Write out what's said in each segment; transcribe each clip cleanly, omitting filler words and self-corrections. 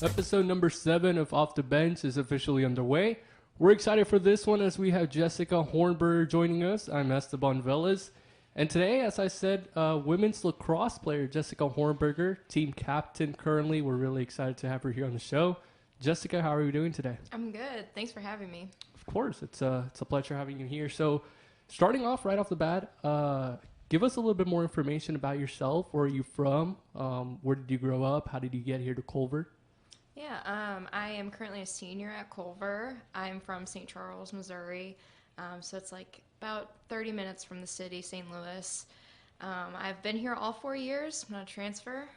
Episode number 7 of Off the Bench is officially underway. We're excited for this one as we have Jessica Hornberger joining us. I'm Esteban Velez. And today, as I said, women's lacrosse player Jessica Hornberger, team captain currently. We're really excited to have her here on the show. Jessica, how are you doing today? I'm good. Thanks for having me. Of course, it's a pleasure having you here. So, starting off right off the bat, give us a little bit more information about yourself. Where are you from? Where did you grow up? How did you get here to Culver? Yeah, I am currently a senior at Culver. I'm from St. Charles, Missouri, so it's like about 30 minutes from the city, St. Louis. I've been here all 4 years. I'm not a transfer.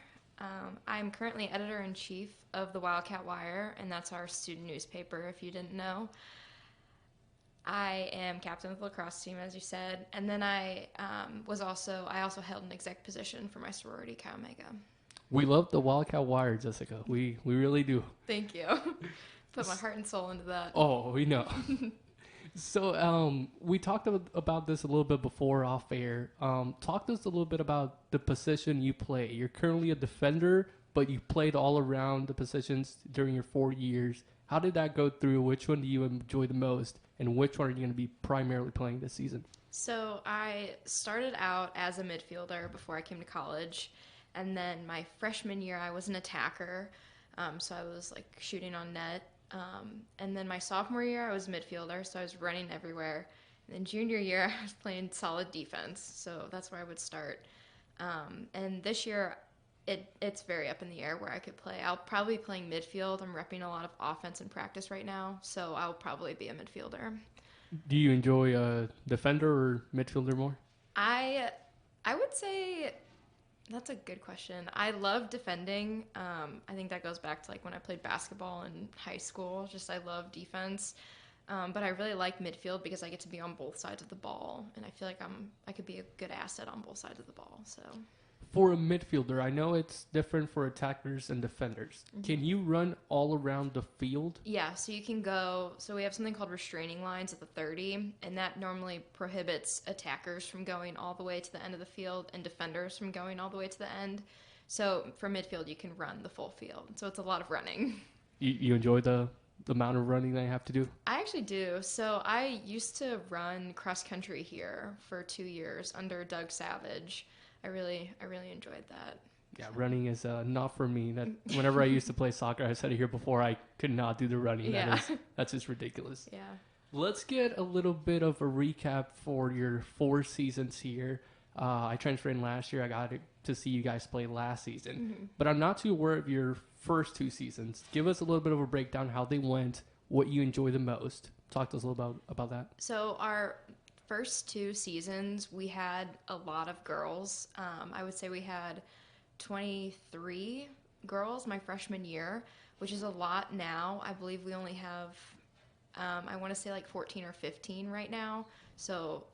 I'm currently editor-in-chief of the Wildcat Wire, and that's our student newspaper, if you didn't know. I am captain of the lacrosse team, as you said, and then I also held an exec position for my sorority, Chi Omega. We love the Wildcat Wire, Jessica. We really do. Thank you. Put my heart and soul into that. Oh, we know. So we talked about this a little bit before off air. Talk to us a little bit about the position you play. You're currently a defender, but you played all around the positions during your 4 years. How did that go through? Which one do you enjoy the most? And which one are you going to be primarily playing this season? So I started out as a midfielder before I came to college. And then my freshman year, I was an attacker. So I was like shooting on net. And then my sophomore year, I was a midfielder. So I was running everywhere. And then junior year, I was playing solid defense. So that's where I would start. And this year, it's very up in the air where I could play. I'll probably be playing midfield. I'm repping a lot of offense in practice right now. So I'll probably be a midfielder. Do you enjoy defender or midfielder more? I would say... That's a good question. I love defending. I think that goes back to like when I played basketball in high school. Just I love defense. But I really like midfield because I get to be on both sides of the ball, and I feel like I could be a good asset on both sides of the ball. So for a midfielder, I know it's different for attackers and defenders. Mm-hmm. Can you run all around the field? Yeah, so you can go. So we have something called restraining lines at the 30, and that normally prohibits attackers from going all the way to the end of the field and defenders from going all the way to the end. So for midfield, you can run the full field. So it's a lot of running. You enjoy the amount of running that you have to do? I actually do. So I used to run cross country here for 2 years under Doug Savage. I really enjoyed that. Yeah, running is not for me. That whenever I used to play soccer, I said it here before, I could not do the running. Yeah. That's just ridiculous. Yeah. Let's get a little bit of a recap for your 4 seasons here. I transferred in last year. I got to see you guys play last season. Mm-hmm. But I'm not too aware of your first 2 seasons. Give us a little bit of a breakdown, how they went, what you enjoy the most. Talk to us a little about that. So our first 2 seasons, we had a lot of girls. I would say we had 23 girls my freshman year, which is a lot now. I believe we only have, I want to say like 14 or 15 right now. So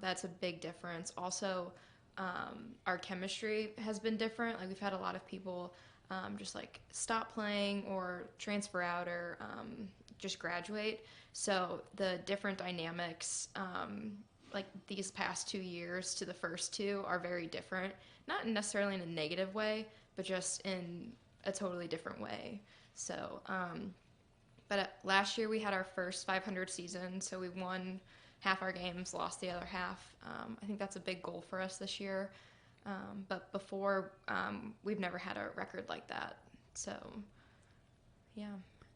that's a big difference. Also, our chemistry has been different. Like we've had a lot of people just like stop playing or transfer out or just graduate. So the different dynamics, like these past 2 years to the first 2 are very different. Not necessarily in a negative way, but just in a totally different way. So, but last year we had our first 500 season, so we won half our games, lost the other half. I think that's a big goal for us this year. But before, we've never had a record like that. So, yeah.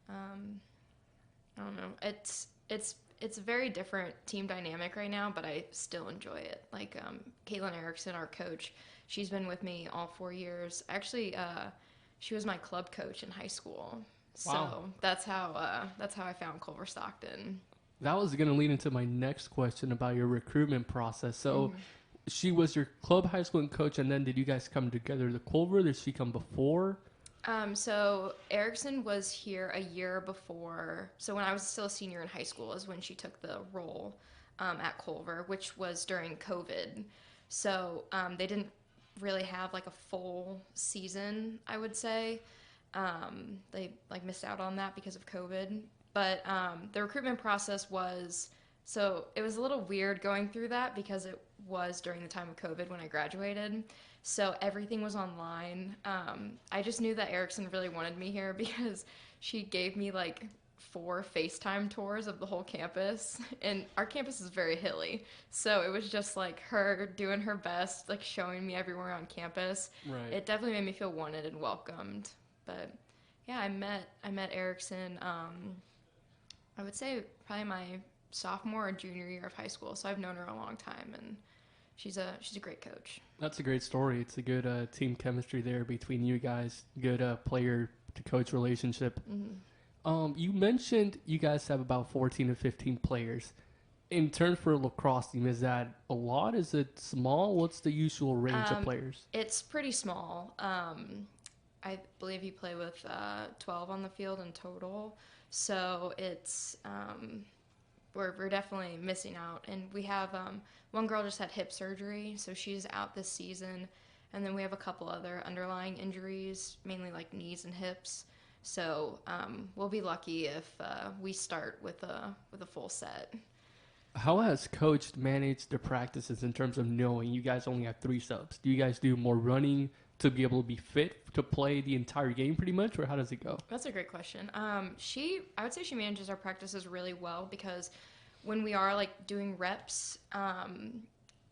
I don't know. It's a very different team dynamic right now, but I still enjoy it. Like Caitlin Erickson, our coach, she's been with me all 4 years. Actually, she was my club coach in high school. Wow. So that's how I found Culver Stockton. That was going to lead into my next question about your recruitment process. So she was your club high school coach, and then did you guys come together to Culver? Did she come before? So Erickson was here a year before. So when I was still a senior in high school is when she took the role at Culver, which was during COVID. So they didn't really have like a full season, I would say. They like missed out on that because of COVID. But the recruitment process was, so it was a little weird going through that because was during the time of COVID when I graduated. So everything was online. I just knew that Erickson really wanted me here because she gave me like 4 FaceTime tours of the whole campus. And our campus is very hilly. So it was just like her doing her best, like showing me everywhere on campus. Right. It definitely made me feel wanted and welcomed. But yeah, I met Erickson. I would say probably my sophomore or junior year of high school. So I've known her a long time, and she's a great coach. That's a great story. It's a good team chemistry there between you guys. Good player to coach relationship. Mm-hmm. You mentioned you guys have about 14 to 15 players. In terms for a lacrosse team, is that a lot? Is it small? What's the usual range of players? It's pretty small. I believe you play with 12 on the field in total. So it's we're definitely missing out. And we have one girl just had hip surgery, so she's out this season. And then we have a couple other underlying injuries, mainly like knees and hips. So we'll be lucky if we start with a full set. How has coach managed the practices in terms of knowing you guys only have 3 subs? Do you guys do more running to be able to be fit to play the entire game pretty much, or how does it go? That's a great question. I would say she manages our practices really well because when we are like doing reps,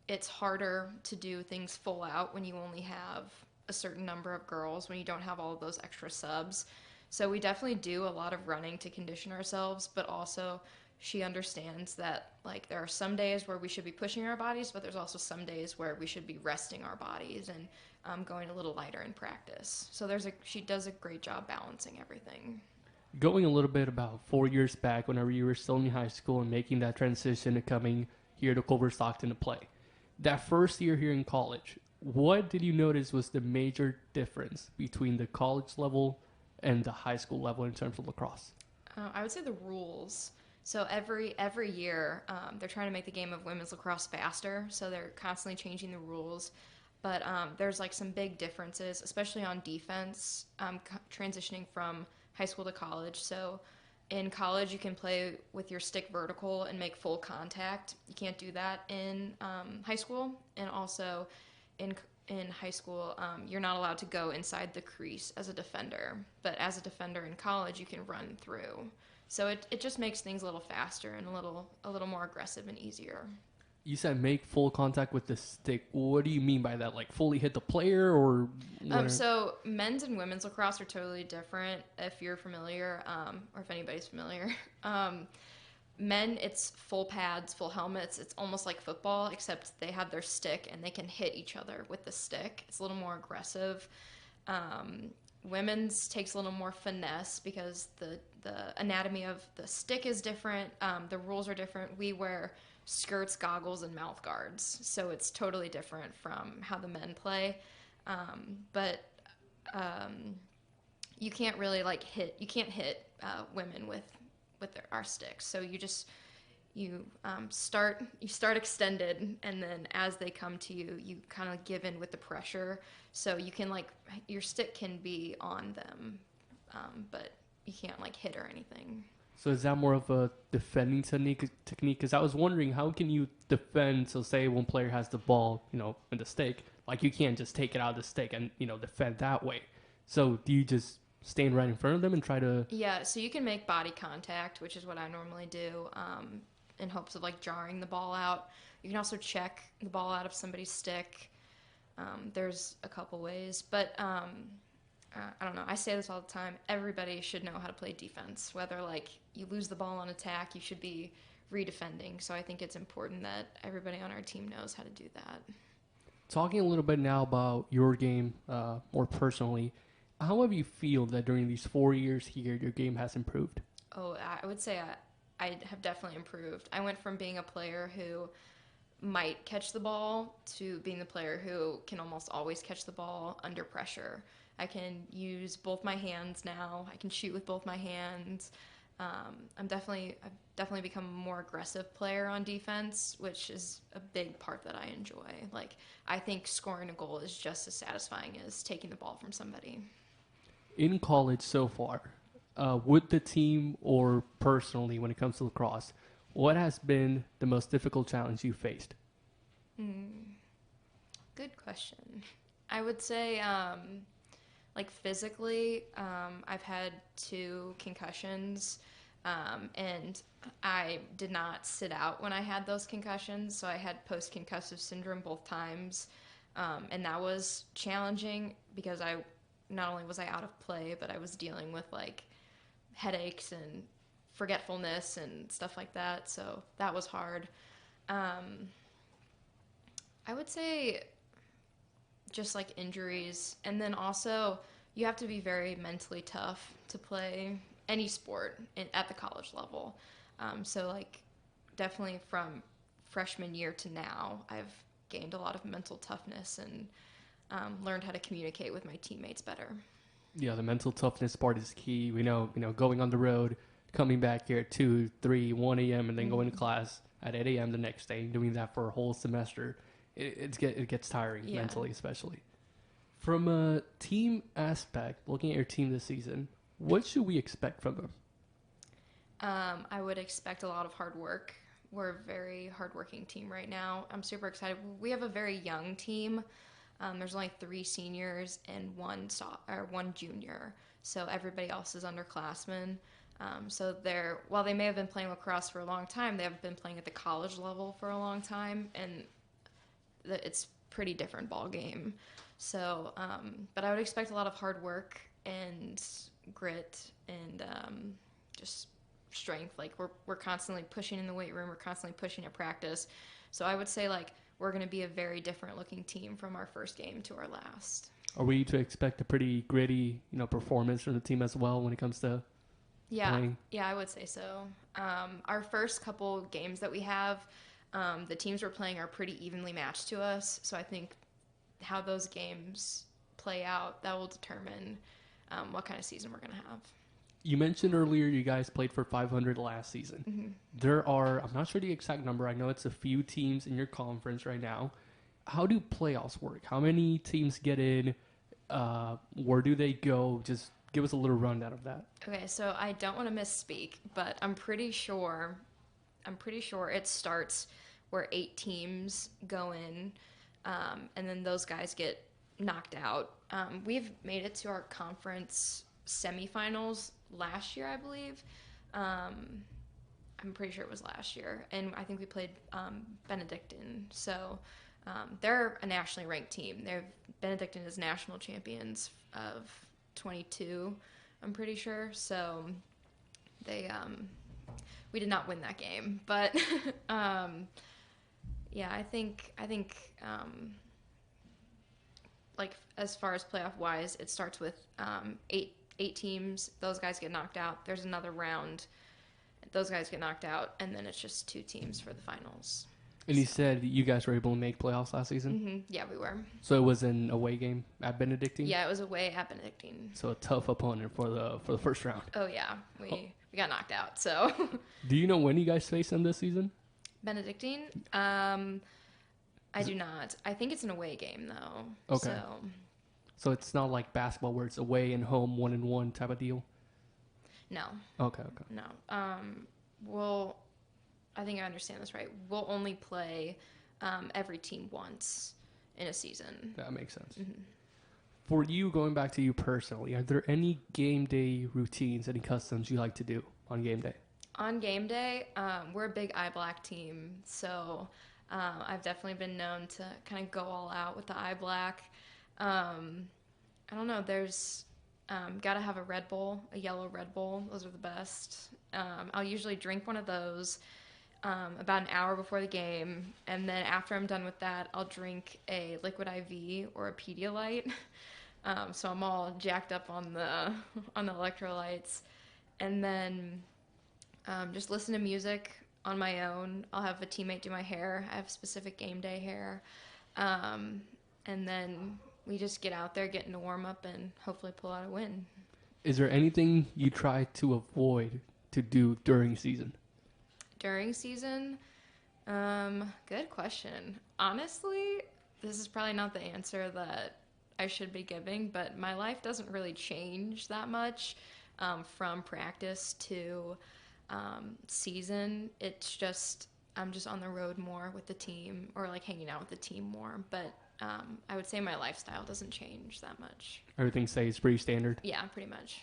it's harder to do things full out when you only have a certain number of girls, when you don't have all of those extra subs. So we definitely do a lot of running to condition ourselves, but also she understands that like there are some days where we should be pushing our bodies, but there's also some days where we should be resting our bodies and going a little lighter in practice. So she does a great job balancing everything. Going a little bit about 4 years back, whenever you were still in high school and making that transition to coming here to Culver Stockton to play, that first year here in college, what did you notice was the major difference between the college level and the high school level in terms of lacrosse? I would say the rules. So every year, they're trying to make the game of women's lacrosse faster. So they're constantly changing the rules. But there's like some big differences, especially on defense, transitioning from high school to college. So in college, you can play with your stick vertical and make full contact. You can't do that in high school. And also in high school, you're not allowed to go inside the crease as a defender. But as a defender in college, you can run through. So it just makes things a little faster and a little more aggressive and easier. You said make full contact with the stick. What do you mean by that? Like fully hit the player or? So men's and women's lacrosse are totally different. If you're familiar, or if anybody's familiar, men it's full pads, full helmets. It's almost like football, except they have their stick and they can hit each other with the stick. It's a little more aggressive. Women's takes a little more finesse because the anatomy of the stick is different. The rules are different. We wear skirts, goggles, and mouth guards, so it's totally different from how the men play. But you can't really like hit. You can't hit women with our sticks. So you start extended, and then as they come to you, you kind of give in with the pressure. So you can like your stick can be on them, but you can't like hit or anything. So is that more of a defending technique? Because I was wondering, how can you defend? So say one player has the ball, in the stick, like you can't just take it out of the stick and defend that way. So do you just stand right in front of them and try to? Yeah, so you can make body contact, which is what I normally do, in hopes of like jarring the ball out. You can also check the ball out of somebody's stick. There's a couple ways, but I don't know. I say this all the time. Everybody should know how to play defense. Whether like you lose the ball on attack, you should be redefending. So I think it's important that everybody on our team knows how to do that. Talking a little bit now about your game, more personally, how have you feel that during these 4 years here, your game has improved? Oh, I would say I have definitely improved. I went from being a player who might catch the ball to being the player who can almost always catch the ball under pressure. I can use both my hands now. I can shoot with both my hands. I've definitely become a more aggressive player on defense, which is a big part that I enjoy. Like, I think scoring a goal is just as satisfying as taking the ball from somebody. In college so far, with the team or personally when it comes to lacrosse, what has been the most difficult challenge you faced? Good question. I would say, like physically, I've had 2 concussions, and I did not sit out when I had those concussions, so I had post-concussive syndrome both times, and that was challenging because I not only was I out of play, but I was dealing with like headaches and forgetfulness and stuff like that, so that was hard. Um, I would say just like injuries, and then also you have to be very mentally tough to play any sport at the college level. So like definitely from freshman year to now, I've gained a lot of mental toughness and learned how to communicate with my teammates better. Yeah, the mental toughness part is key. We know, going on the road, coming back here at 2, 3, 1 a.m., and then going to class at 8 a.m. the next day, doing that for a whole semester. It gets tiring, Yeah. mentally especially. From a team aspect, looking at your team this season, what should we expect from them? I would expect a lot of hard work. We're a very hardworking team right now. I'm super excited. We have a very young team. There's only 3 seniors and one junior, so everybody else is underclassmen. So while they may have been playing lacrosse for a long time, they haven't been playing at the college level for a long time, and it's pretty different ball game. So, but I would expect a lot of hard work and grit and just strength. Like we're constantly pushing in the weight room. We're constantly pushing at practice. So I would say like we're going to be a very different looking team from our first game to our last. Are we to expect a pretty gritty, performance from the team as well when it comes to playing? Yeah, I would say so. Our first couple games that we have, the teams we're playing are pretty evenly matched to us. So I think how those games play out, that will determine what kind of season we're going to have. You mentioned earlier you guys played for 500 last season. Mm-hmm. There are, I'm not sure the exact number. I know it's a few teams in your conference right now. How do playoffs work? How many teams get in? Where do they go? Just give us a little rundown of that. Okay, so I don't want to misspeak, but I'm pretty sure it starts where 8 teams go in, and then those guys get knocked out. We've made it to our conference semifinals last year, I believe. I'm pretty sure it was last year, and I think we played Benedictine. So they're a nationally ranked team. Benedictine is national champions of 22, I'm pretty sure. So they we did not win that game, but yeah, I think like as far as playoff wise, it starts with 8 teams. Those guys get knocked out. There's another round. Those guys get knocked out, and then it's just 2 teams for the finals. And you said you guys were able to make playoffs last season? Mm-hmm. Yeah, we were. So it was an away game at Benedictine? Yeah, it was away at Benedictine. So a tough opponent for the first round. Oh, yeah. We got knocked out, so. Do you know when you guys face them this season? Benedictine? I do not. I think it's an away game, though. Okay. So it's not like basketball where it's away and home 1-1 type of deal? No. Okay. No. I think I understand this right. We'll only play every team once in a season. That makes sense. Mm-hmm. For you, going back to you personally, are there any game day routines, any customs you like to do on game day? On game day, we're a big eye black team, so I've definitely been known to kind of go all out with the eye black. I don't know, there's gotta have a Red Bull, a yellow Red Bull. Those are the best. I'll usually drink one of those about an hour before the game, and then after I'm done with that, I'll drink a liquid IV or a Pedialyte. So I'm all jacked up on the electrolytes, and then just listen to music on my own. I'll have a teammate do my hair. I have specific game day hair, and then we just get out there, get into warm up, and hopefully pull out a win. Is there anything you try to avoid to do during season? During season? Good question. Honestly, this is probably not the answer that I should be giving, but my life doesn't really change that much from practice to season. It's just I'm just on the road more with the team or like hanging out with the team more. But I would say my lifestyle doesn't change that much. Everything stays pretty standard. Yeah, pretty much.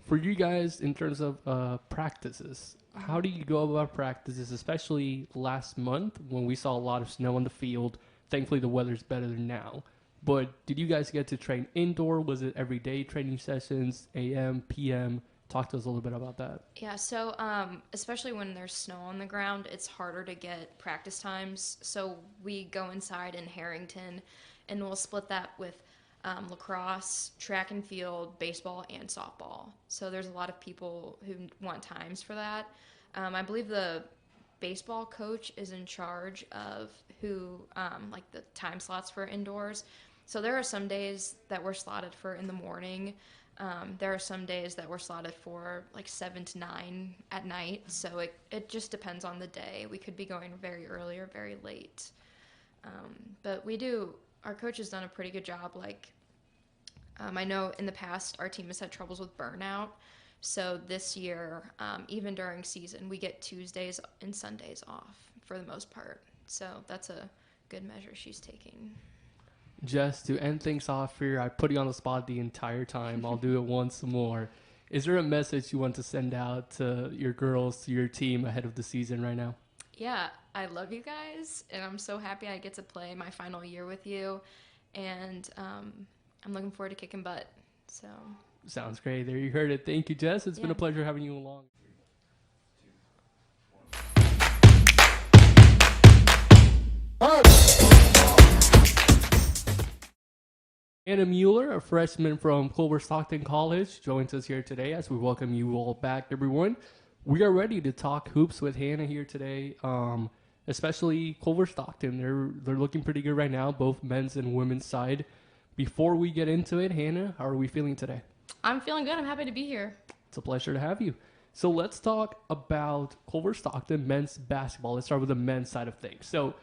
For you guys, in terms of practices, how do you go about practices, especially last month when we saw a lot of snow on the field? Thankfully, the weather's better than now. But did you guys get to train indoor? Was it everyday training sessions, AM, PM? Talk to us a little bit about that. Yeah, so especially when there's snow on the ground, it's harder to get practice times. So we go inside in Harrington, and we'll split that with lacrosse, track and field, baseball, and softball. So there's a lot of people who want times for that. I believe the baseball coach is in charge of who, like the time slots for indoors. So there are some days that we're slotted for in the morning. There are some days that we're slotted for like 7 to 9 at night. So it just depends on the day. We could be going very early or very late. But our coach has done a pretty good job. Like, I know in the past our team has had troubles with burnout. So this year, even during season, we get Tuesdays and Sundays off for the most part. So that's a good measure she's taking. Just to end things off here, I put you on the spot the entire time. I'll do it once more. Is there a message you want to send out to your girls, to your team ahead of the season right now? Yeah, I love you guys, and I'm so happy I get to play my final year with you, and I'm looking forward to kicking butt. So Sounds great. There you heard it. Thank you, Jess. It's been a pleasure having you along. Anna Mueller, a freshman from Culver Stockton College, joins us here today as we welcome you all back, everyone. We are ready to talk hoops with Hannah here today, especially Culver Stockton. They're looking pretty good right now, both men's and women's side. Before we get into it, Hannah, how are we feeling today? I'm feeling good. I'm happy to be here. It's a pleasure to have you. So let's talk about Culver Stockton men's basketball. Let's start with the men's side of things. So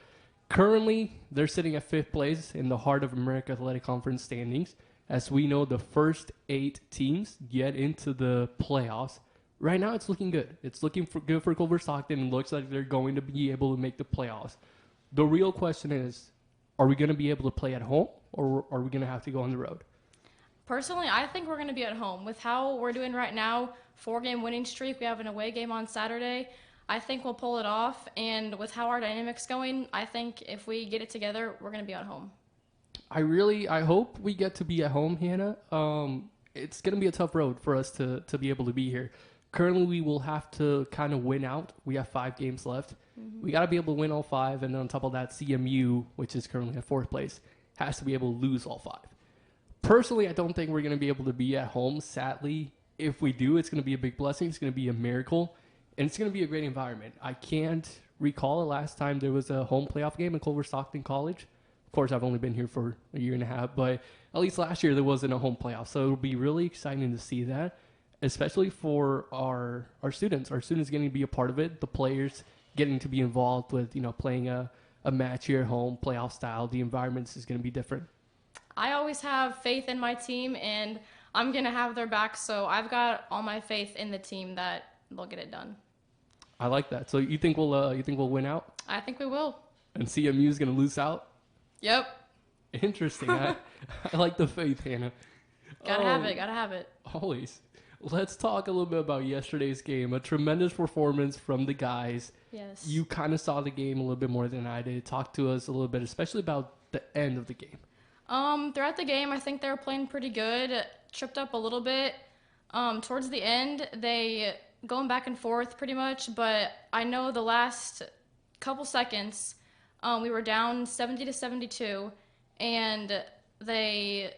currently, they're sitting at 5th place in the Heart of America Athletic Conference standings. As we know, the first 8 teams get into the playoffs. Right now, it's looking good. It's looking good for Culver Stockton. It looks like they're going to be able to make the playoffs. The real question is, are we going to be able to play at home, or are we going to have to go on the road? Personally, I think we're going to be at home. With how we're doing right now, 4-game winning streak, we have an away game on Saturday. I think we'll pull it off, and with how our dynamic's going, I think if we get it together, we're going to be at home. I hope we get to be at home, Hannah. It's going to be a tough road for us to be able to be here. Currently, we will have to kind of win out. We have 5 games left. Mm-hmm. We got to be able to win all 5, and on top of that, CMU, which is currently at 4th place, has to be able to lose all 5. Personally, I don't think we're going to be able to be at home. Sadly, if we do, it's going to be a big blessing. It's going to be a miracle, and it's going to be a great environment. I can't recall the last time there was a home playoff game at Culver Stockton College. Of course, I've only been here for a year and a half, but at least last year there wasn't a home playoff. So it'll be really exciting to see that, especially for our students. Our students getting to be a part of it, the players getting to be involved with, playing a match here at home, playoff style. The environment is going to be different. I always have faith in my team, and I'm going to have their back, so I've got all my faith in the team that they'll get it done. I like that. So you think we'll win out? I think we will. And CMU is going to lose out? Yep. Interesting. I like the faith, Hannah. Gotta have it. Always. Let's talk a little bit about yesterday's game. A tremendous performance from the guys. Yes. You kind of saw the game a little bit more than I did. Talk to us a little bit, especially about the end of the game. Throughout the game, I think they were playing pretty good. Tripped up a little bit. Towards the end, they going back and forth pretty much, but I know the last couple seconds, we were down 70-72, and they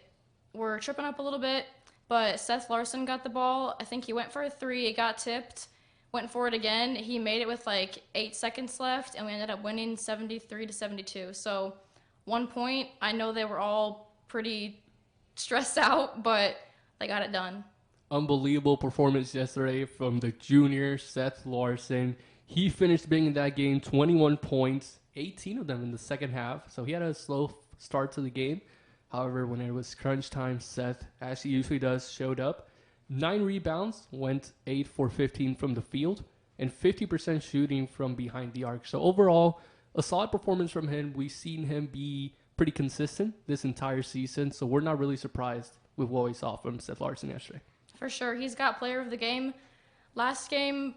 were tripping up a little bit, but Seth Larson got the ball. I think he went for a 3. It got tipped. Went for it again. He made it with like 8 seconds left, and we ended up winning 73-72. So 1 point. I know they were all pretty stressed out, but they got it done. Unbelievable performance yesterday from the junior Seth Larson. He finished bringing that game 21 points, 18 of them in the second half. So he had a slow start to the game. However, when it was crunch time, Seth, as he usually does, showed up. 9 rebounds, went 8 for 15 from the field, and 50% shooting from behind the arc. So overall, a solid performance from him. We've seen him be pretty consistent this entire season, so we're not really surprised with what we saw from Seth Larson yesterday. For sure. He's got player of the game last game,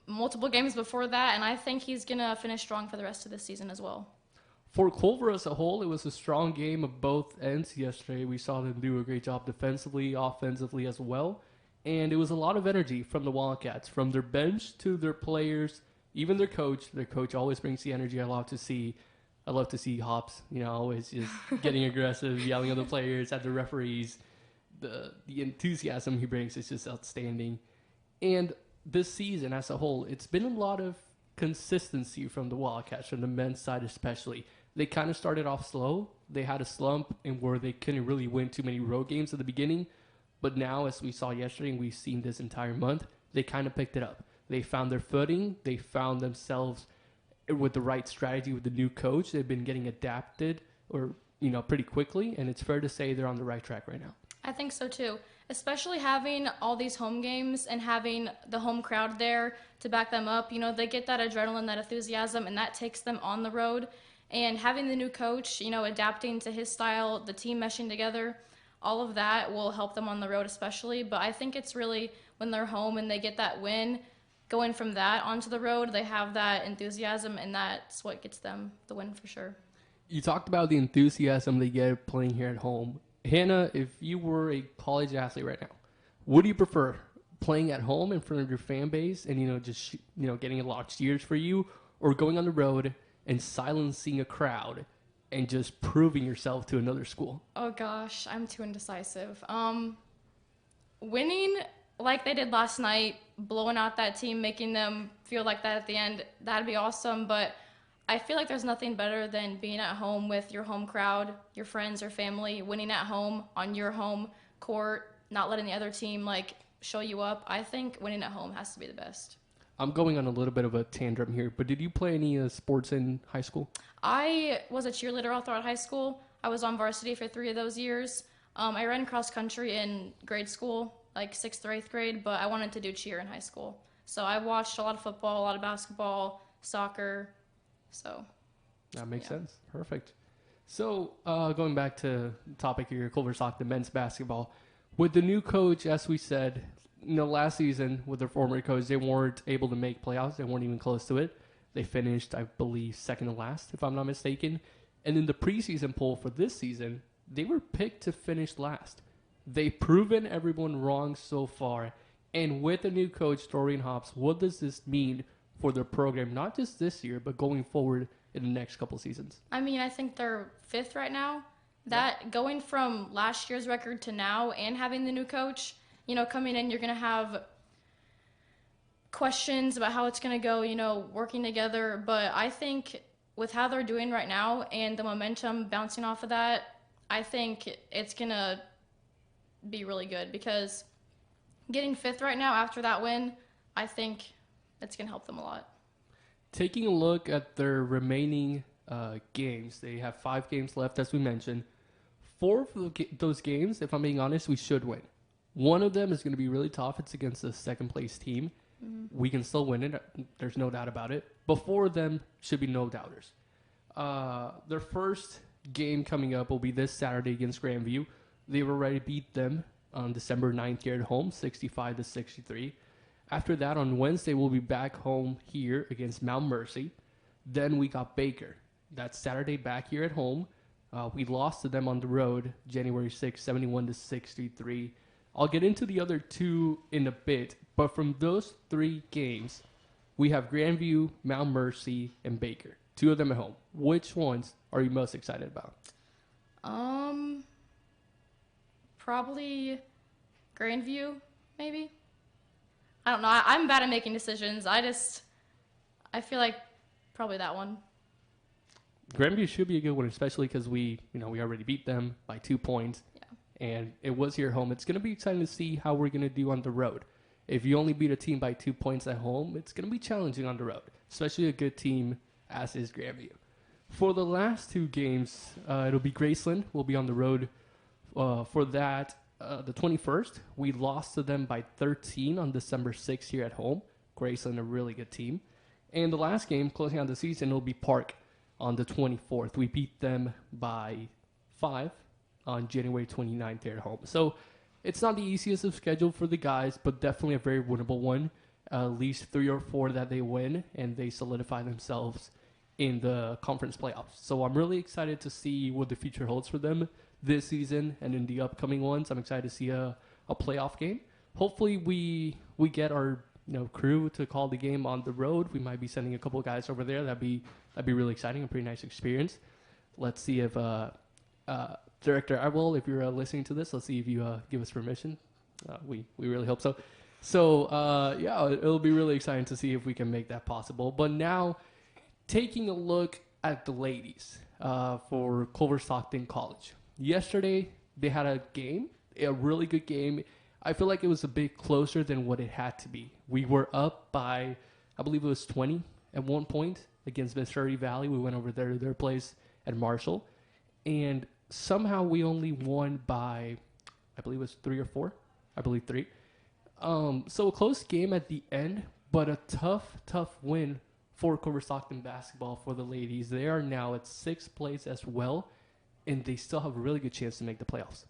multiple games before that, and I think he's going to finish strong for the rest of the season as well. For Culver as a whole, it was a strong game of both ends yesterday. We saw them do a great job defensively, offensively as well. And it was a lot of energy from the Wildcats, from their bench to their players, even their coach. Their coach always brings the energy I love to see. I love to see Hops, always just getting aggressive, yelling at the players, at the referees. The enthusiasm he brings is just outstanding. And this season as a whole, it's been a lot of consistency from the Wildcats, from the men's side especially. They kind of started off slow. They had a slump in where they couldn't really win too many road games at the beginning. But now, as we saw yesterday and we've seen this entire month, they kind of picked it up. They found their footing. They found themselves with the right strategy with the new coach. They've been getting adapted pretty quickly, and it's fair to say they're on the right track right now. I think so too, especially having all these home games and having the home crowd there to back them up. They get that adrenaline, that enthusiasm, and that takes them on the road. And having the new coach, adapting to his style, the team meshing together, all of that will help them on the road especially. But I think it's really when they're home and they get that win, going from that onto the road, they have that enthusiasm, and that's what gets them the win for sure. You talked about the enthusiasm they get playing here at home. Hannah, if you were a college athlete right now, what do you prefer? Playing at home in front of your fan base and, just, getting a lot of cheers for you, or going on the road and silencing a crowd and just proving yourself to another school? Oh gosh, I'm too indecisive. Winning like they did last night, blowing out that team, making them feel like that at the end, that'd be awesome. But I feel like there's nothing better than being at home with your home crowd, your friends or family, winning at home on your home court, not letting the other team show you up. I think winning at home has to be the best. I'm going on a little bit of a tantrum here, but did you play any sports in high school? I was a cheerleader all throughout high school. I was on varsity for 3 of those years. I ran cross country in grade school, 6th or 8th grade, but I wanted to do cheer in high school. So I watched a lot of football, a lot of basketball, soccer. So that makes sense. Perfect. So going back to the topic here, Culver Sock, the men's basketball. With the new coach, as we said, last season with their former coach, they weren't able to make playoffs. They weren't even close to it. They finished, I believe, second to last, if I'm not mistaken. And in the preseason poll for this season, they were picked to finish last. They've proven everyone wrong so far. And with the new coach, Dorian Hobbs, what does this mean for their program, not just this year, but going forward in the next couple seasons? I mean, I think they're 5th right now. That going from last year's record to now and having the new coach, coming in, you're going to have questions about how it's going to go, working together. But I think with how they're doing right now and the momentum bouncing off of that, I think it's going to be really good, because getting 5th right now after that win, I think it's going to help them a lot. Taking a look at their remaining games, they have 5 games left, as we mentioned. 4 of those games, if I'm being honest, we should win. One of them is going to be really tough. It's against the second-place team. Mm-hmm. We can still win it. There's no doubt about it. But 4 of them should be no doubters. Their first game coming up will be this Saturday against Grandview. They've already beat them on December 9th here at home, 65-63. After that, on Wednesday, we'll be back home here against Mount Mercy. Then we got Baker. That's Saturday back here at home. We lost to them on the road January 6th, 71-63. I'll get into the other 2 in a bit, but from those 3 games, we have Grandview, Mount Mercy, and Baker. 2 of them at home. Which ones are you most excited about? Probably Grandview, maybe. I don't know. I'm bad at making decisions. I feel like probably that one. Grandview should be a good one, especially because we already beat them by 2 points. Yeah. And it was here at home. It's going to be exciting to see how we're going to do on the road. If you only beat a team by 2 points at home, it's going to be challenging on the road, especially a good team as is Grandview. For the last 2 games, it'll be Graceland. We'll be on the road for that. The 21st, we lost to them by 13 on December 6th here at home. Graceland, a really good team. And the last game, closing out the season, will be Park on the 24th. We beat them by 5 on January 29th here at home. So it's not the easiest of schedule for the guys, but definitely a very winnable one. At least 3 or 4 that they win, and they solidify themselves in the conference playoffs. So I'm really excited to see what the future holds for them this season and in the upcoming ones. I'm excited to see a playoff game. Hopefully we get our crew to call the game on the road. We might be sending a couple of guys over there. That'd be really exciting, a pretty nice experience. Let's see if Director Iwell, if you're listening to this, let's see if you give us permission. We really hope so. So yeah, it'll be really exciting to see if we can make that possible. But now, taking a look at the ladies for Culver Stockton College. Yesterday, they had a game, a really good game. I feel like it was a bit closer than what it had to be. We were up by, I believe it was 20 at one point against Missouri Valley. We went over there to their place at Marshall. And somehow we only won by, I believe it was 3 or 4. I believe 3. So a close game at the end, but a tough win for Culver Stockton basketball for the ladies. They are now at 6th place as well, and they still have a really good chance to make the playoffs.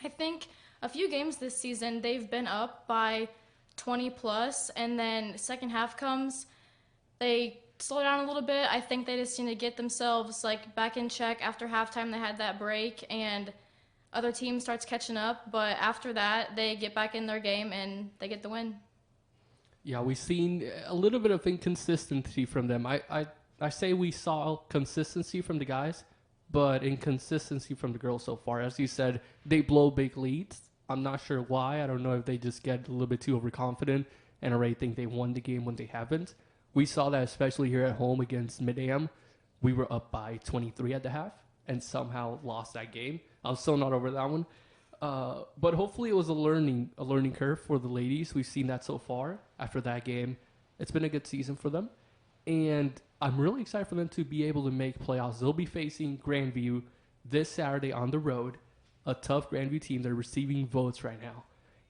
I think a few games this season, they've been up by 20 plus, and then second half comes, they slow down a little bit. I think they just need to get themselves back in check after halftime. They had that break, and other team starts catching up, but after that, they get back in their game and they get the win. Yeah, we've seen a little bit of inconsistency from them. I say we saw consistency from the guys, but inconsistency from the girls so far. As you said, they blow big leads. I'm not sure why. I don't know if they just get a little bit too overconfident and already think they won the game when they haven't. We saw that especially here at home against Mid-Am. We were up by 23 at the half and somehow lost that game. I'm still not over that one. But hopefully it was a learning curve for the ladies. We've seen that so far. After that game, it's been a good season for them. And I'm really excited for them to be able to make playoffs. They'll be facing Grandview this Saturday on the road, a tough Grandview team. They're receiving votes right now.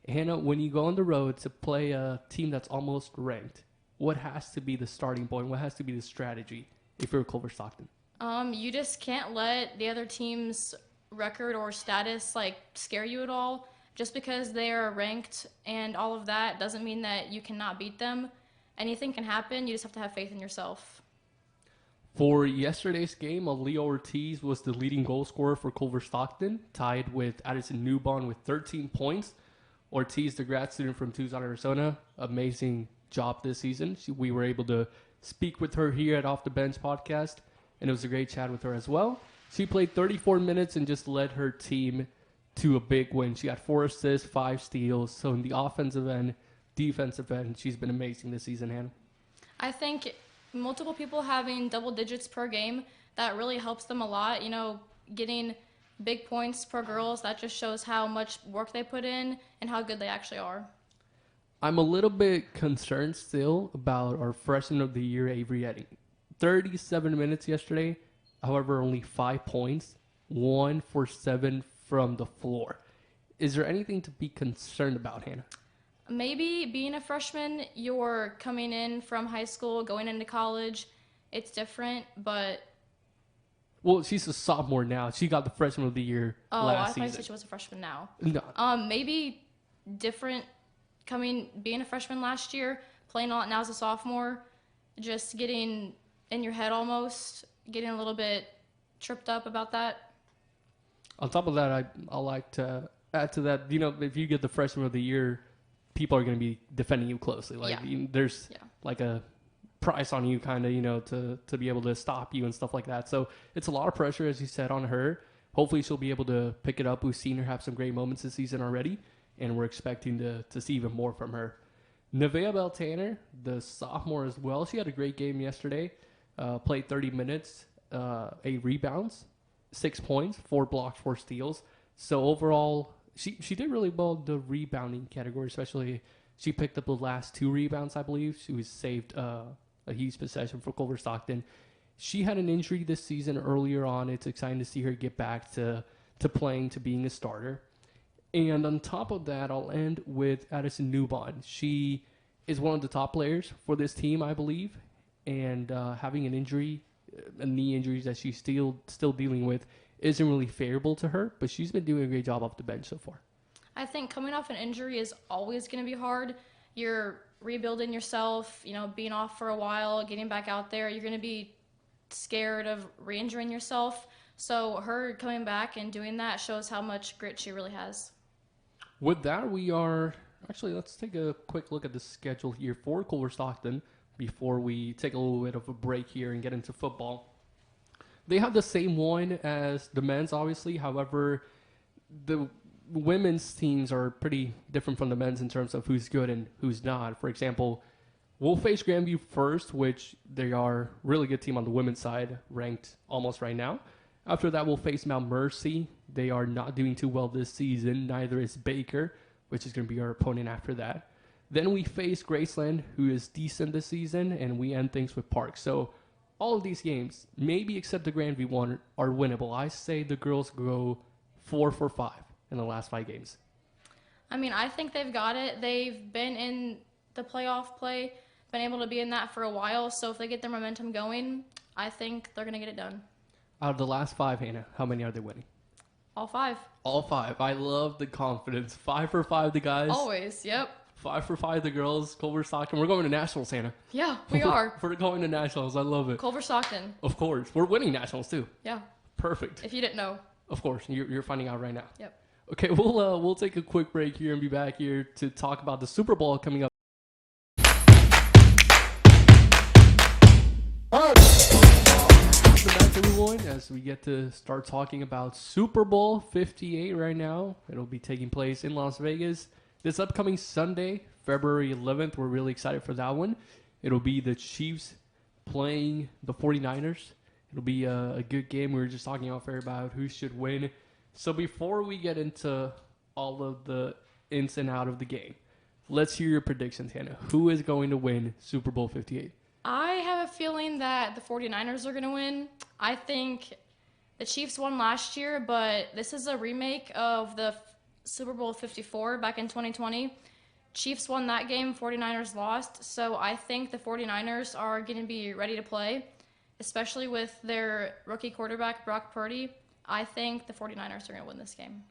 Hannah, when you go on the road to play a team that's almost ranked, what has to be the starting point? What has to be the strategy if you're Culver Stockton? You just can't let the other team's record or status scare you at all. Just because they are ranked and all of that doesn't mean that you cannot beat them. Anything can happen. You just have to have faith in yourself. For yesterday's game, Leo Ortiz was the leading goal scorer for Culver Stockton, tied with Addison Newbon with 13 points. Ortiz, the grad student from Tucson, Arizona, amazing job this season. We were able to speak with her here at Off the Bench podcast, and it was a great chat with her as well. She played 34 minutes and just led her team to a big win. She got 4 assists, 5 steals. So in the offensive end, defensive end, she's been amazing this season, Hannah. I think multiple people having double digits per game, that really helps them a lot. Getting big points per girls, that just shows how much work they put in and how good they actually are. I'm a little bit concerned still about our freshman of the year, Avery Edding. 37 minutes yesterday, however, only 5 points, 1 for 7 from the floor. Is there anything to be concerned about, Hannah? Maybe being a freshman, you're coming in from high school, going into college. It's different, but... Well, she's a sophomore now. She got the freshman of the year last season. I thought you said she was a freshman now. No. Maybe different being a freshman last year, playing a lot now as a sophomore, just getting in your head almost, getting a little bit tripped up about that. On top of that, I like to add to that, if you get the freshman of the year, people are going to be defending you closely. There's a price on you kind of, to be able to stop you and stuff like that. So it's a lot of pressure, as you said, on her. Hopefully she'll be able to pick it up. We've seen her have some great moments this season already, and we're expecting to see even more from her. Nevaeh Bell-Tanner, the sophomore as well, she had a great game yesterday. Played 30 minutes, 8 rebounds, 6 points, 4 blocks, 4 steals. So overall, she did really well in the rebounding category, especially she picked up the last 2 rebounds, I believe. She was saved a huge possession for Culver Stockton. She had an injury this season earlier on. It's exciting to see her get back to playing, to being a starter. And on top of that, I'll end with Addison Newbon. She is one of the top players for this team, I believe, and having an injury, a knee injury that she's still dealing with, isn't really favorable to her. But she's been doing a great job off the bench so far. I think coming off an injury is always going to be hard. You're rebuilding yourself, being off for a while, getting back out there. You're going to be scared of re-injuring yourself. So her coming back and doing that shows how much grit she really has. With that, let's take a quick look at the schedule here for Culver Stockton before we take a little bit of a break here and get into football. They have the same one as the men's, obviously. However, the women's teams are pretty different from the men's in terms of who's good and who's not. For example, we'll face Grandview first, which they are a really good team on the women's side, ranked almost right now. After that, we'll face Mount Mercy. They are not doing too well this season. Neither is Baker, which is going to be our opponent after that. Then we face Graceland, who is decent this season, and we end things with Park. So all of these games, maybe except the Grandview one, are winnable. I say the girls go 4 for 5 in the last 5 games. I mean, I think they've got it. They've been in the playoff play, been able to be in that for a while. So if they get their momentum going, I think they're going to get it done. Out of the last 5, Hannah, how many are they winning? All 5. All 5. I love the confidence. 5 for 5, the guys. Always, yep. 5 for 5, the girls. Culver Stockton. We're going to nationals, Hannah. Yeah, we are. We're going to nationals. I love it. Culver Stockton. Of course. We're winning nationals, too. Yeah. Perfect. If you didn't know. Of course. You're finding out right now. Yep. Okay, we'll take a quick break here and be back here to talk about the Super Bowl coming up. Welcome back, everyone, as we get to start talking about Super Bowl 58 right now. It'll be taking place in Las Vegas this upcoming Sunday, February 11th. We're really excited for that one. It'll be the Chiefs playing the 49ers. It'll be a good game. We were just talking off air about who should win. So before we get into all of the ins and out of the game, let's hear your predictions, Hannah. Who is going to win Super Bowl 58? I have a feeling that the 49ers are going to win. I think the Chiefs won last year, but this is a remake of the Super Bowl 54 back in 2020. Chiefs won that game, 49ers lost. So I think the 49ers are going to be ready to play, especially with their rookie quarterback, Brock Purdy. I think the 49ers are going to win this game.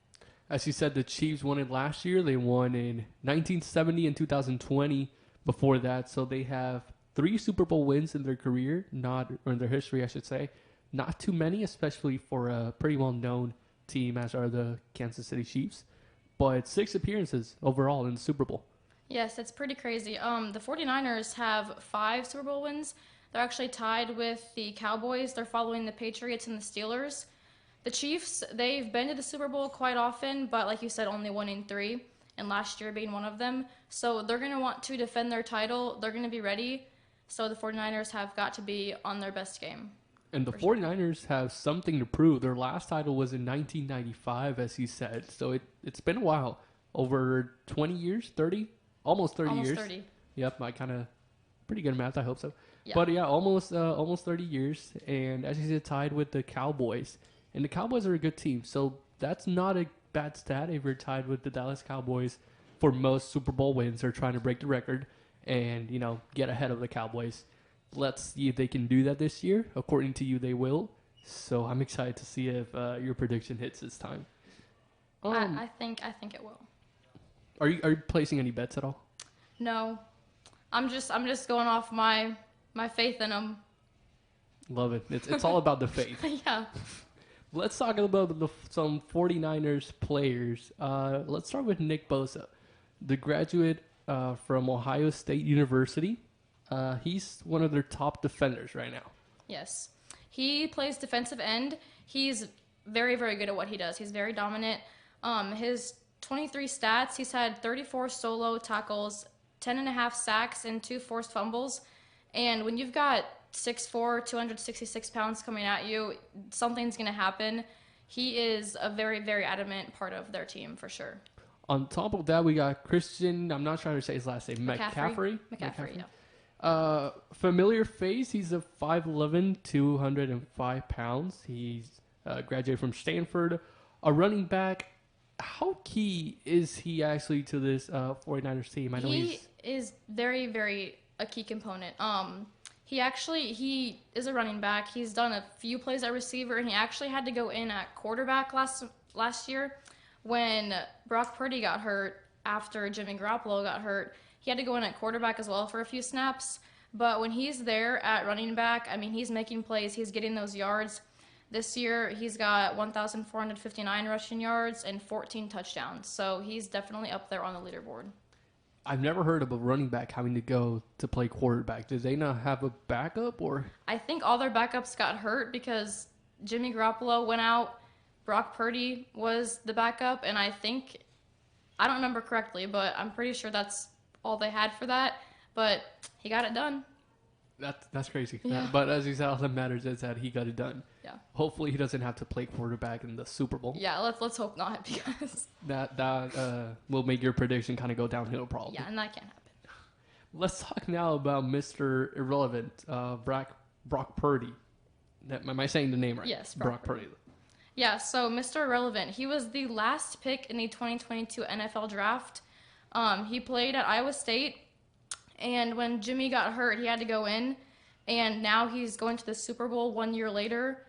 As you said, the Chiefs won it last year. They won in 1970 and 2020 before that. So they have 3 Super Bowl wins in their career, or in their history, I should say. Not too many, especially for a pretty well-known team as are the Kansas City Chiefs. But 6 appearances overall in the Super Bowl. Yes, it's pretty crazy. The 49ers have 5 Super Bowl wins. They're actually tied with the Cowboys. They're following the Patriots and the Steelers. The Chiefs, they've been to the Super Bowl quite often, but like you said, only winning 3, and last year being one of them. So they're going to want to defend their title. They're going to be ready. So the 49ers have got to be on their best game. And the 49ers have something to prove. Their last title was in 1995, as he said. So it's been a while. Over 20 years, 30? Almost 30 years. Almost 30. Yep, pretty good math, I hope so. Yeah. But yeah, almost 30 years. And as you said, tied with the Cowboys. And the Cowboys are a good team. So that's not a bad stat if you're tied with the Dallas Cowboys for most Super Bowl wins. They're trying to break the record and, get ahead of the Cowboys. Let's see if they can do that this year. According to you, they will. So I'm excited to see if your prediction hits this time. I think it will. Are you placing any bets at all? No, I'm just going off my faith in them. Love it. It's all about the faith. Yeah. Let's talk about some 49ers players. Let's start with Nick Bosa, the graduate from Ohio State University. He's one of their top defenders right now. Yes. He plays defensive end. He's very, very good at what he does. He's very dominant. His 23 stats, he's had 34 solo tackles, 10.5 sacks, and 2 forced fumbles. And when you've got 6'4", 266 pounds coming at you, something's going to happen. He is a very, very adamant part of their team for sure. On top of that, we got Christian, I'm not trying to say his last name, McCaffrey. Yeah. Familiar face, he's a 5'11", 205 pounds. He's graduated from Stanford. A running back, how key is he actually to this 49ers team? I know He is very, very a key component. He is a running back. He's done a few plays at receiver, and he actually had to go in at quarterback last year when Brock Purdy got hurt after Jimmy Garoppolo got hurt. He had to go in at quarterback as well for a few snaps. But when he's there at running back, I mean, he's making plays. He's getting those yards. This year, he's got 1,459 rushing yards and 14 touchdowns. So he's definitely up there on the leaderboard. I've never heard of a running back having to go to play quarterback. Do they not have a backup, or? I think all their backups got hurt because Jimmy Garoppolo went out. Brock Purdy was the backup, and I don't remember correctly, but I'm pretty sure that's all they had for that. But he got it done. That's crazy. Yeah. But as you said, all that matters is that he got it done. Yeah. Hopefully he doesn't have to play quarterback in the Super Bowl. Yeah, let's hope not, because That will make your prediction kind of go downhill probably. yeah, and that can't happen. Let's talk now about Mr. Irrelevant, Brock Purdy. Am I saying the name right? Yes, Brock Purdy. Yeah, so Mr. Irrelevant, he was the last pick in the 2022 NFL draft. He played at Iowa State, and when Jimmy got hurt, he had to go in, and now he's going to the Super Bowl 1 year later.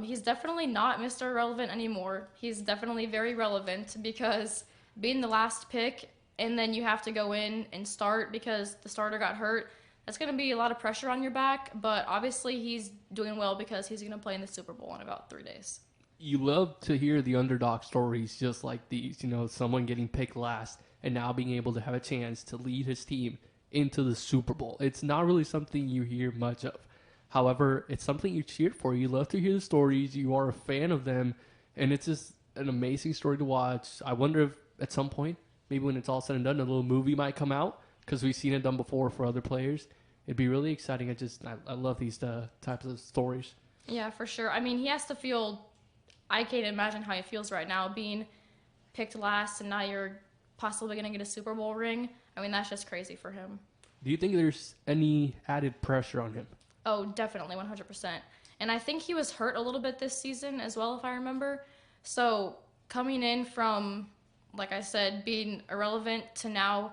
He's definitely not Mr. Irrelevant anymore. He's definitely very relevant, because being the last pick and then you have to go in and start because the starter got hurt, that's going to be a lot of pressure on your back. But obviously he's doing well because he's going to play in the Super Bowl in about 3 days. You love to hear the underdog stories just like these, someone getting picked last and now being able to have a chance to lead his team into the Super Bowl. It's not really something you hear much of. However, it's something you cheered for. You love to hear the stories. You are a fan of them. And it's just an amazing story to watch. I wonder if at some point, maybe when it's all said and done, a little movie might come out, because we've seen it done before for other players. It'd be really exciting. I love these types of stories. Yeah, for sure. I mean, he has to feel, I can't imagine how he feels right now being picked last and now you're possibly going to get a Super Bowl ring. I mean, that's just crazy for him. Do you think there's any added pressure on him? Oh, definitely, 100%. And I think he was hurt a little bit this season as well, if I remember. So coming in from, like I said, being irrelevant to now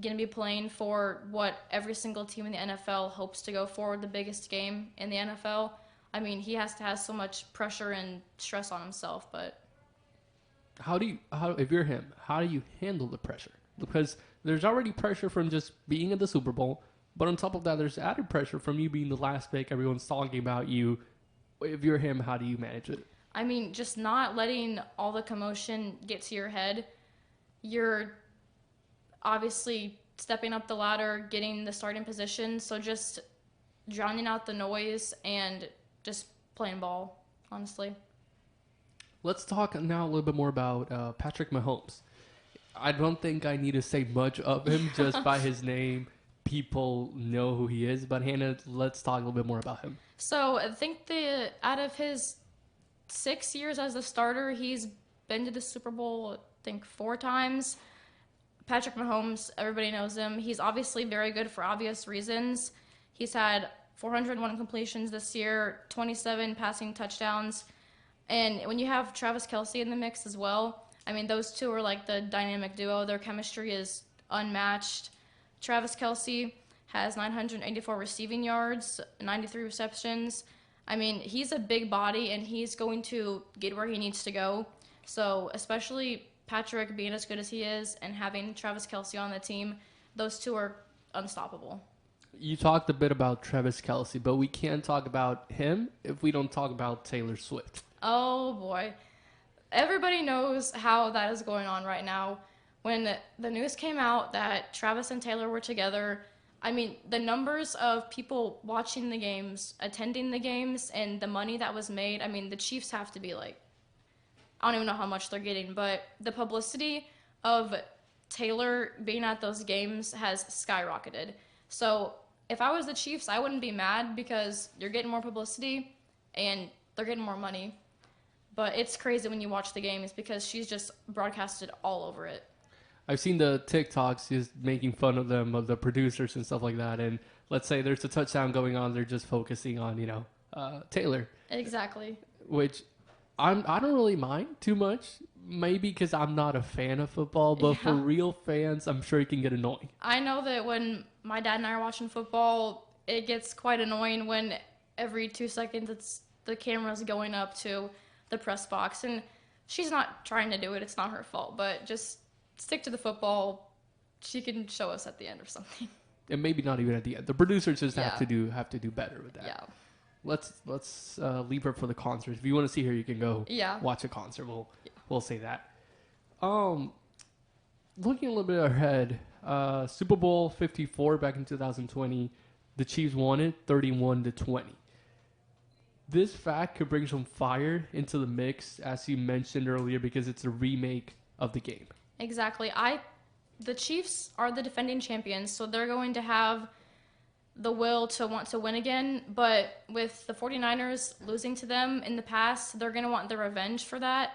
going to be playing for what every single team in the NFL hopes to go for, the biggest game in the NFL. I mean, he has to have so much pressure and stress on himself, but if you're him, how do you handle the pressure? Because there's already pressure from just being in the Super Bowl, but on top of that, there's added pressure from you being the last pick. Everyone's talking about you. If you're him, how do you manage it? I mean, just not letting all the commotion get to your head. You're obviously stepping up the ladder, getting the starting position, so just drowning out the noise and just playing ball, honestly. Let's talk now a little bit more about Patrick Mahomes. I don't think I need to say much of him just by his name. People know who he is, but Hannah, let's talk a little bit more about him. So I think out of his 6 years as a starter, he's been to the Super Bowl, I think 4 times. Patrick Mahomes, everybody knows him. He's obviously very good for obvious reasons. He's had 401 completions this year, 27 passing touchdowns. And when you have Travis Kelce in the mix as well, I mean, those two are like the dynamic duo. Their chemistry is unmatched. Travis Kelce has 984 receiving yards, 93 receptions. I mean, he's a big body, and he's going to get where he needs to go. So especially Patrick being as good as he is and having Travis Kelce on the team, those two are unstoppable. You talked a bit about Travis Kelce, but we can't talk about him if we don't talk about Taylor Swift. Oh, boy. Everybody knows how that is going on right now. When the news came out that Travis and Taylor were together, I mean, the numbers of people watching the games, attending the games, and the money that was made, I mean, the Chiefs have to be like, I don't even know how much they're getting, but the publicity of Taylor being at those games has skyrocketed. So if I was the Chiefs, I wouldn't be mad because you're getting more publicity and they're getting more money. But it's crazy when you watch the games because she's just broadcasted all over it. I've seen the TikToks just making fun of them, of the producers and stuff like that. And let's say there's a touchdown going on, they're just focusing on, Taylor. Exactly. Which I don't really mind too much Maybe because I'm not a fan of football, but for real fans, I'm sure it can get annoying. I know that when my dad and I are watching football, it gets quite annoying when every 2 seconds the camera's going up to the press box. And she's not trying to do it. It's not her fault. But just stick to the football. She can show us at the end or something. And maybe not even at the end. The producers just have to do better with that. Yeah. Let's leave her for the concert. If you want to see her, you can go watch a concert. We'll say that. Looking a little bit ahead, Super Bowl 54 back in 2020, the Chiefs won it 31-20. This fact could bring some fire into the mix, as you mentioned earlier, because it's a remake of the game. Exactly. The Chiefs are the defending champions, so they're going to have the will to want to win again. But with the 49ers losing to them in the past, they're going to want their revenge for that.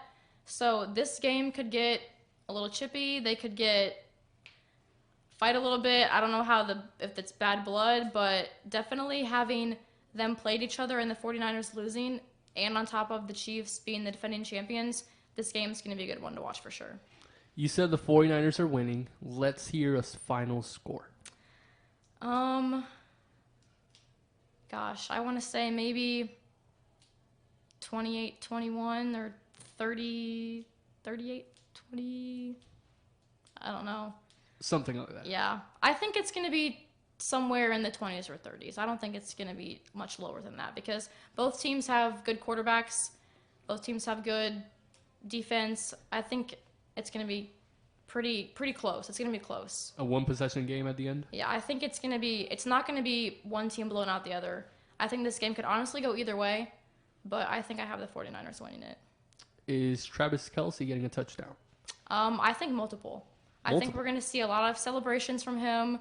So this game could get a little chippy. They could fight a little bit. I don't know if it's bad blood, but definitely having them played each other and the 49ers losing, and on top of the Chiefs being the defending champions, this game's going to be a good one to watch for sure. You said the 49ers are winning. Let's hear a final score. Gosh, I want to say maybe 28-21 or 38-20. I don't know. Something like that. Yeah. I think it's going to be somewhere in the 20s or 30s. I don't think it's going to be much lower than that because both teams have good quarterbacks. Both teams have good defense. I think it's going to be pretty close. It's going to be close. A one-possession game at the end? Yeah, I think it's not going to be one team blowing out the other. I think this game could honestly go either way, but I think I have the 49ers winning it. Is Travis Kelce getting a touchdown? I think multiple. I think we're going to see a lot of celebrations from him,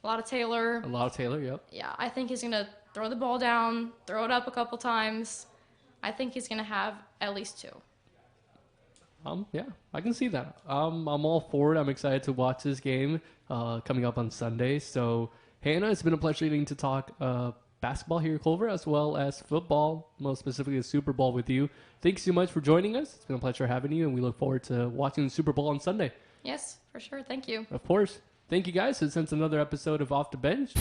a lot of Taylor. Yep. Yeah, I think he's going to throw the ball down, throw it up a couple times. I think he's going to have at least 2. Yeah, I can see that. I'm all for it. I'm excited to watch this game coming up on Sunday. So, Hannah, it's been a pleasure getting to talk basketball here at Culver as well as football, most specifically the Super Bowl with you. Thanks so much for joining us. It's been a pleasure having you, and we look forward to watching the Super Bowl on Sunday. Yes, for sure. Thank you. Of course. Thank you, guys. Since another episode of Off the Bench.